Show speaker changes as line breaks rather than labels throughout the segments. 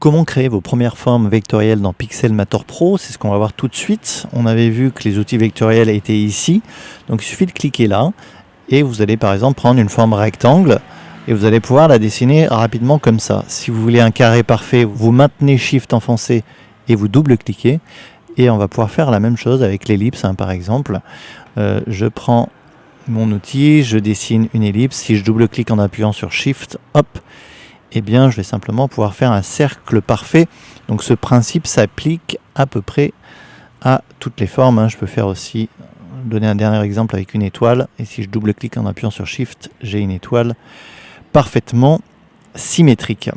comment créer vos premières formes vectorielles dans Pixelmator Pro? C'est ce qu'on va voir tout de suite. On avait vu que les outils vectoriels étaient ici. Donc il suffit de cliquer là et vous allez par exemple prendre une forme rectangle et vous allez pouvoir la dessiner rapidement comme ça. Si vous voulez un carré parfait, vous maintenez Shift enfoncé et vous double-cliquez. Et on va pouvoir faire la même chose avec l'ellipse, par exemple. Je prends mon outil, je dessine une ellipse. Si je double-clique en appuyant sur Shift, hop, eh bien, je vais simplement pouvoir faire un cercle parfait. Donc ce principe s'applique à peu près à toutes les formes. Je peux faire aussi, donner un dernier exemple avec une étoile. Et si je double-clique en appuyant sur Shift, j'ai une étoile parfaitement symétrique.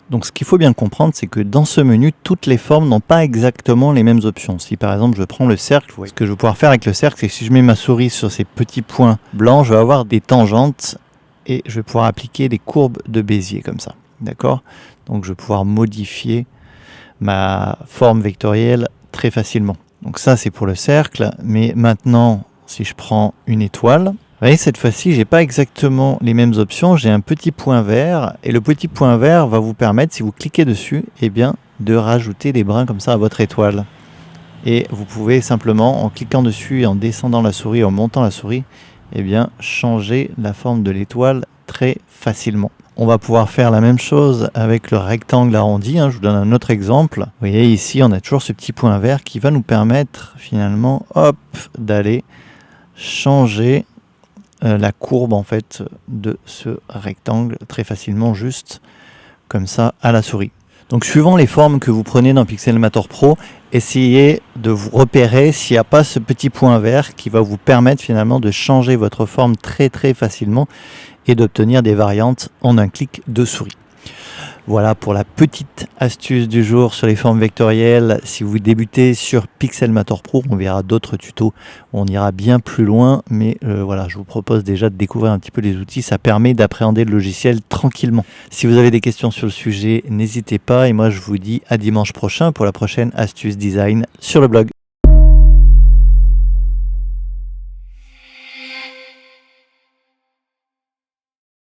Donc ce qu'il faut bien comprendre, c'est que dans ce menu, toutes les formes n'ont pas exactement les mêmes options. Si par exemple je prends le cercle, ce que je vais pouvoir faire avec le cercle, c'est que si je mets ma souris sur ces petits points blancs, je vais avoir des tangentes et je vais pouvoir appliquer des courbes de Bézier comme ça. D'accord? Donc je vais pouvoir modifier ma forme vectorielle très facilement. Donc ça c'est pour le cercle, mais maintenant si je prends une étoile, vous voyez, cette fois-ci, je n'ai pas exactement les mêmes options. J'ai un petit point vert et le petit point vert va vous permettre, si vous cliquez dessus, eh bien, de rajouter des brins comme ça à votre étoile. Et vous pouvez simplement, en cliquant dessus et en descendant la souris, en montant la souris, eh bien, changer la forme de l'étoile très facilement. On va pouvoir faire la même chose avec le rectangle arrondi. Je vous donne un autre exemple. Vous voyez ici, on a toujours ce petit point vert qui va nous permettre finalement, hop, d'aller changer la courbe en fait de ce rectangle très facilement, juste comme ça à la souris. Donc suivant les formes que vous prenez dans Pixelmator Pro, essayez de vous repérer s'il n'y a pas ce petit point vert qui va vous permettre finalement de changer votre forme très facilement et d'obtenir des variantes en un clic de souris. Voilà pour la petite astuce du jour sur les formes vectorielles. Si vous débutez sur Pixelmator Pro, on verra d'autres tutos où on ira bien plus loin. Mais voilà, je vous propose déjà de découvrir un petit peu les outils. Ça permet d'appréhender le logiciel tranquillement. Si vous avez des questions sur le sujet, n'hésitez pas. Et moi, je vous dis à dimanche prochain pour la prochaine astuce design sur le blog.